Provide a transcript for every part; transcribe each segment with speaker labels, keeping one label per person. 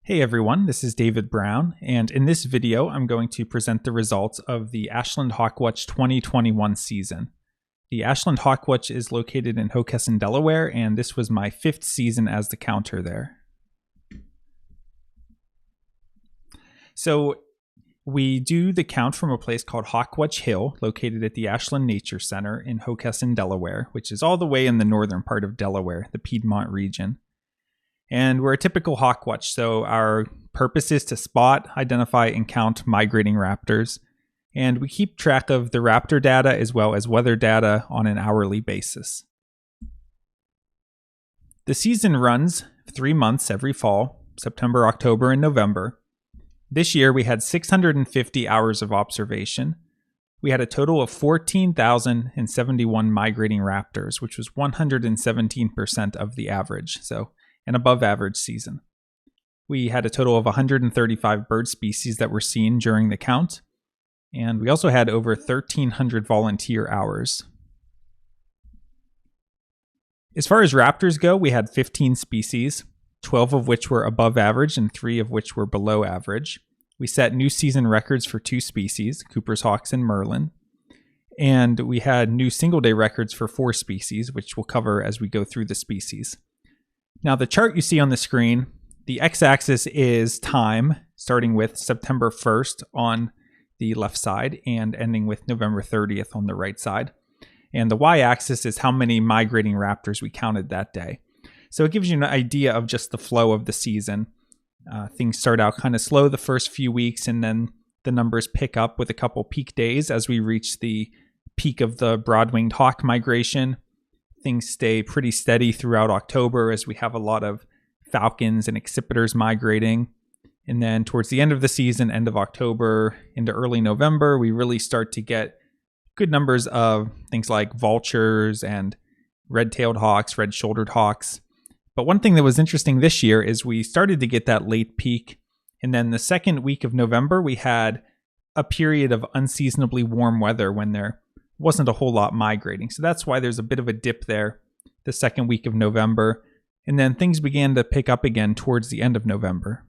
Speaker 1: Hey everyone, this is David Brown, and in this video I'm going to present the results of the Ashland Hawk Watch 2021 season. The Ashland Hawk Watch is located in Hockessin, Delaware, and this was my 5th season as the counter there. So we do the count from a place called Hawk Watch Hill, located at the Ashland Nature Center in Hockessin, Delaware, which is all the way in the northern part of Delaware, the Piedmont region. And we're a typical hawk watch, so our purpose is to spot, identify, and count migrating raptors. And we keep track of the raptor data as well as weather data on an hourly basis. The season runs 3 months every fall, September, October, and November. This year we had 650 hours of observation. We had a total of 14,071 migrating raptors, which was 117% of the average. So an above average season. We had a total of 135 bird species that were seen during the count, and we also had over 1,300 volunteer hours. As far as raptors go, we had 15 species, 12 of which were above average and 3 of which were below average. We set new season records for 2 species, Cooper's hawks and Merlin, and we had new single-day records for 4 species, which we'll cover as we go through the species. Now, the chart you see on the screen, the x-axis is time, starting with September 1st on the left side and ending with November 30th on the right side. And the y-axis is how many migrating raptors we counted that day. So it gives you an idea of just the flow of the season. Things start out kind of slow the first few weeks, and then the numbers pick up with a couple peak days as we reach the peak of the broad-winged hawk migration. Things stay pretty steady throughout October as we have a lot of falcons and accipiters migrating. And then towards the end of the season, end of October into early November, we really start to get good numbers of things like vultures and red-tailed hawks, red-shouldered hawks. But one thing that was interesting this year is we started to get that late peak. And then the second week of November, we had a period of unseasonably warm weather when there wasn't a whole lot migrating. So that's why there's a bit of a dip there the second week of November. And then things began to pick up again towards the end of November.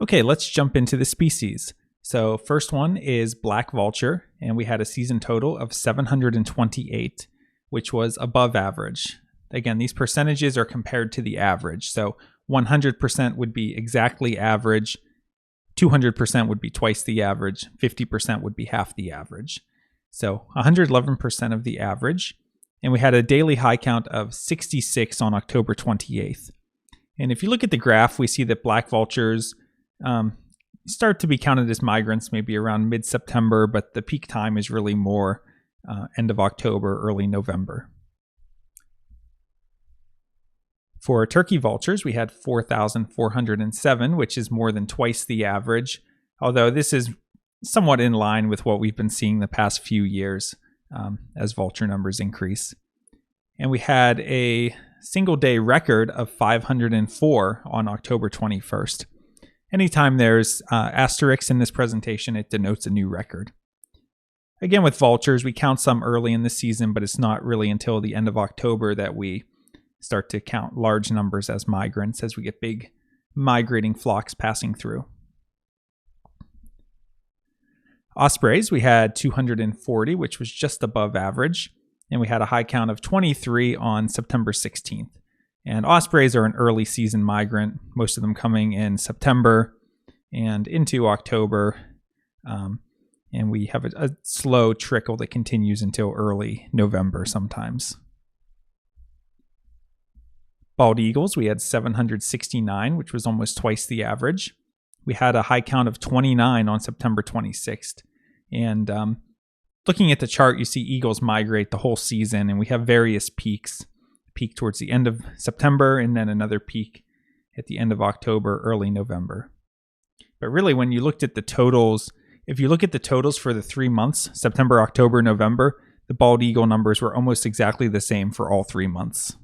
Speaker 1: Okay, let's jump into the species. So first one is black vulture, and we had a season total of 728, which was above average. Again, these percentages are compared to the average. So 100% would be exactly average. 200% would be twice the average, 50% would be half the average. So 111% of the average. And we had a daily high count of 66 on October 28th. And if you look at the graph, we see that black vultures start to be counted as migrants maybe around mid-September, but the peak time is really more end of October, early November. For turkey vultures, we had 4,407, which is more than twice the average, although this is somewhat in line with what we've been seeing the past few years as vulture numbers increase. And we had a single-day record of 504 on October 21st. Anytime there's asterisks in this presentation, it denotes a new record. Again, with vultures, we count some early in the season, but it's not really until the end of October that we start to count large numbers as migrants as we get big migrating flocks passing through. Ospreys, we had 240, which was just above average, and we had a high count of 23 on September 16th. And ospreys are an early season migrant, most of them coming in September and into October, and we have a slow trickle that continues until early November sometimes. Bald eagles, we had 769, which was almost twice the average. We had a high count of 29 on September 26th. And looking at the chart, you see eagles migrate the whole season, and we have various peaks. Peak towards the end of September, and then another peak at the end of October, early November. But really, when you looked at the totals, if you look at the totals for the 3 months, September, October, November, the bald eagle numbers were almost exactly the same for all 3 months.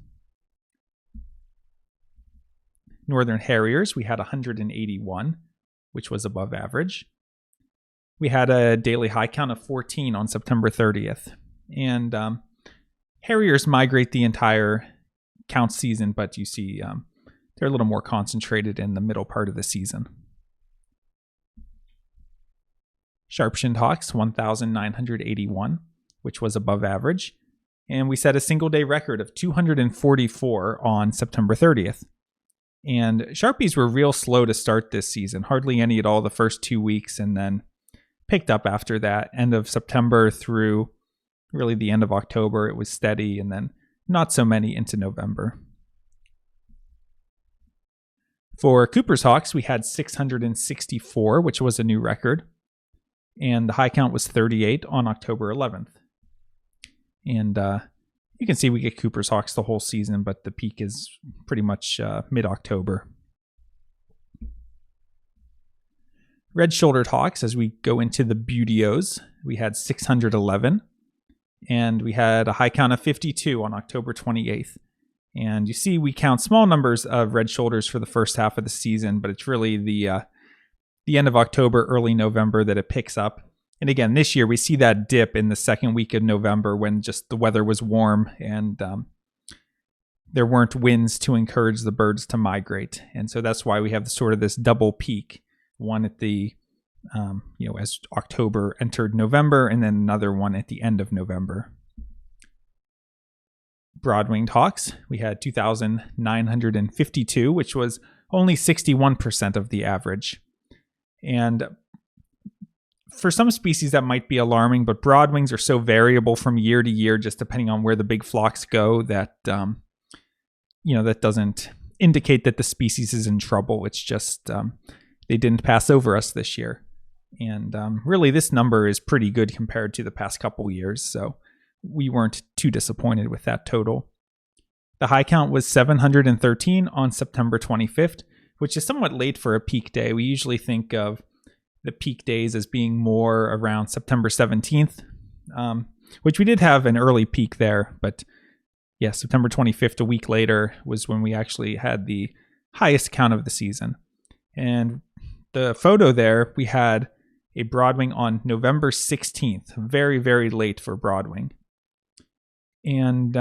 Speaker 1: Northern harriers, we had 181, which was above average. We had a daily high count of 14 on September 30th. And Harriers migrate the entire count season, but you see they're a little more concentrated in the middle part of the season. Sharp-shinned Hawks, 1,981, which was above average. And we set a single-day record of 244 on September 30th. And Sharpies were real slow to start this season, hardly any at all the first 2 weeks, and then picked up after that. End of September through really the end of October, it was steady, and then not so many into November. For Cooper's Hawks, we had 664, which was a new record. And the high count was 38 on October 11th. And you can see we get Cooper's Hawks the whole season, but the peak is pretty much mid-October. Red-shouldered Hawks, as we go into the Beautios, we had 611. And we had a high count of 52 on October 28th. And you see we count small numbers of red shoulders for the first half of the season, but it's really the end of October, early November that it picks up. And again, this year we see that dip in the second week of November when just the weather was warm and there weren't winds to encourage the birds to migrate. And so that's why we have sort of this double peak, one at the, as October entered November, and then another one at the end of November. Broad-winged Hawks, we had 2,952, which was only 61% of the average. And for some species that might be alarming, but broadwings are so variable from year to year, just depending on where the big flocks go, that that doesn't indicate that the species is in trouble. It's just they didn't pass over us this year. And really, this number is pretty good compared to the past couple years, so we weren't too disappointed with that total. The high count was 713 on September 25th, which is somewhat late for a peak day. We usually think of the peak days as being more around September 17th, which we did have an early peak there. But yeah, September 25th, a week later, was when we actually had the highest count of the season. And the photo there, we had a broadwing on November 16th, very, very late for broadwing. And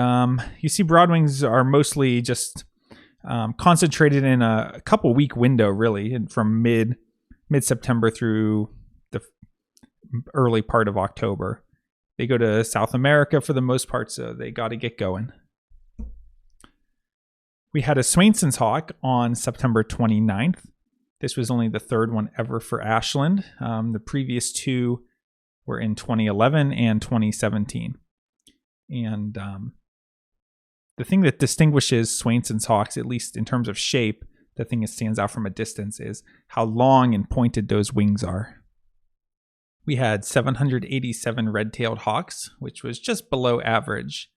Speaker 1: you see broadwings are mostly just concentrated in a couple week window, really, and from mid-September through the early part of October. They go to South America for the most part, so they got to get going. We had a Swainson's Hawk on September 29th. This was only the third one ever for Ashland. The previous two were in 2011 and 2017. And the thing that distinguishes Swainson's Hawks, at least in terms of shape, the thing that stands out from a distance, is how long and pointed those wings are. We had 787 red-tailed hawks, which was just below average.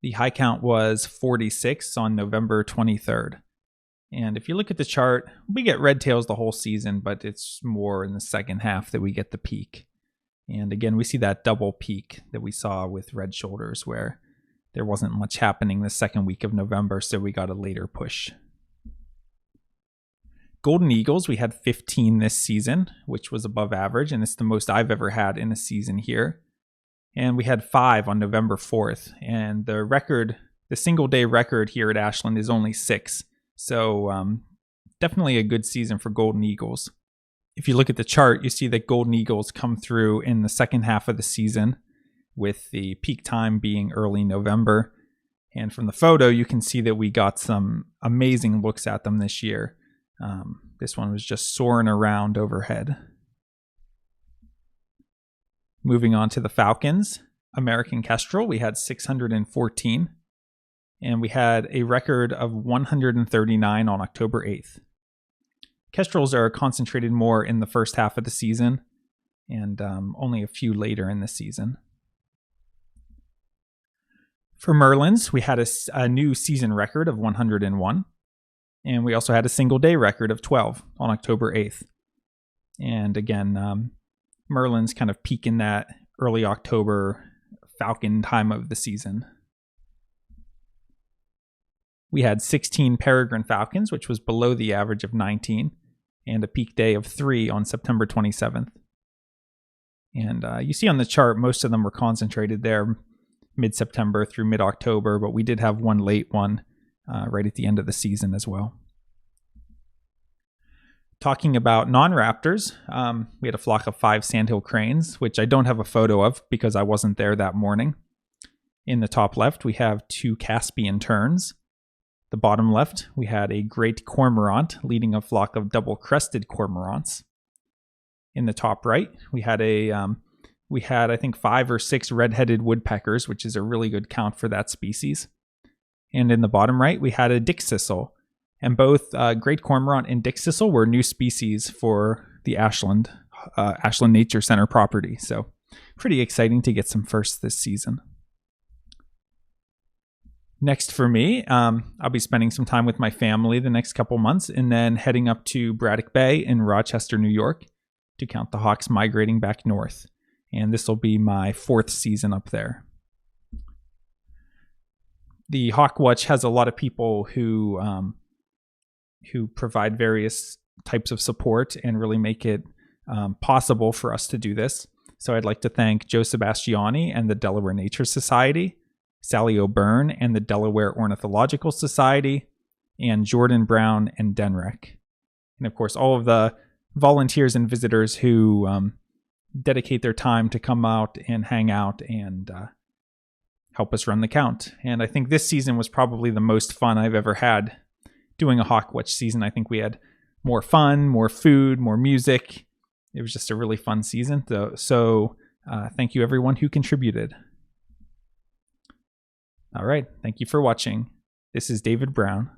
Speaker 1: The high count was 46 on November 23rd. And if you look at the chart, we get red tails the whole season, but it's more in the second half that we get the peak. And again, we see that double peak that we saw with red shoulders, where there wasn't much happening the second week of November, so we got a later push. Golden Eagles, we had 15 this season, which was above average, and it's the most I've ever had in a season here. And we had 5 on November 4th, and the single day record here at Ashland is only 6. So definitely a good season for Golden Eagles. If you look at the chart, you see that Golden Eagles come through in the second half of the season, with the peak time being early November. And from the photo, you can see that we got some amazing looks at them this year. This one was just soaring around overhead. Moving on to the Falcons, American Kestrel, we had 614. And we had a record of 139 on October 8th. Kestrels are concentrated more in the first half of the season, and only a few later in the season. For Merlins, we had a new season record of 101, and we also had a single day record of 12 on October 8th. And again, Merlins kind of peak in that early October falcon time of the season. We had 16 peregrine falcons, which was below the average of 19, and a peak day of 3 on September 27th. And you see on the chart, most of them were concentrated there mid-September through mid-October, but we did have one late one right at the end of the season as well. Talking about non-raptors, we had a flock of 5 Sandhill cranes, which I don't have a photo of because I wasn't there that morning. In the top left, we have 2 Caspian terns. The bottom left, we had a great cormorant leading a flock of double-crested cormorants. In the top right, we had I think 5 or 6 red-headed woodpeckers, which is a really good count for that species. And in the bottom right, we had a Dickcissel. And both great cormorant and Dickcissel were new species for the Ashland Nature Center property. So pretty exciting to get some firsts this season. Next for me, I'll be spending some time with my family the next couple months and then heading up to Braddock Bay in Rochester, New York to count the hawks migrating back north. And this will be my 4th season up there. The Hawk Watch has a lot of people who provide various types of support and really make it possible for us to do this. So I'd like to thank Joe Sebastiani and the Delaware Nature Society, Sally O'Byrne and the Delaware Ornithological Society, and Jordan Brown and DNREC. And of course, all of the volunteers and visitors who dedicate their time to come out and hang out and help us run the count. And I think this season was probably the most fun I've ever had doing a Hawk Watch season. I think we had more fun, more food, more music. It was just a really fun season. So thank you everyone who contributed. All right. Thank you for watching. This is David Brown.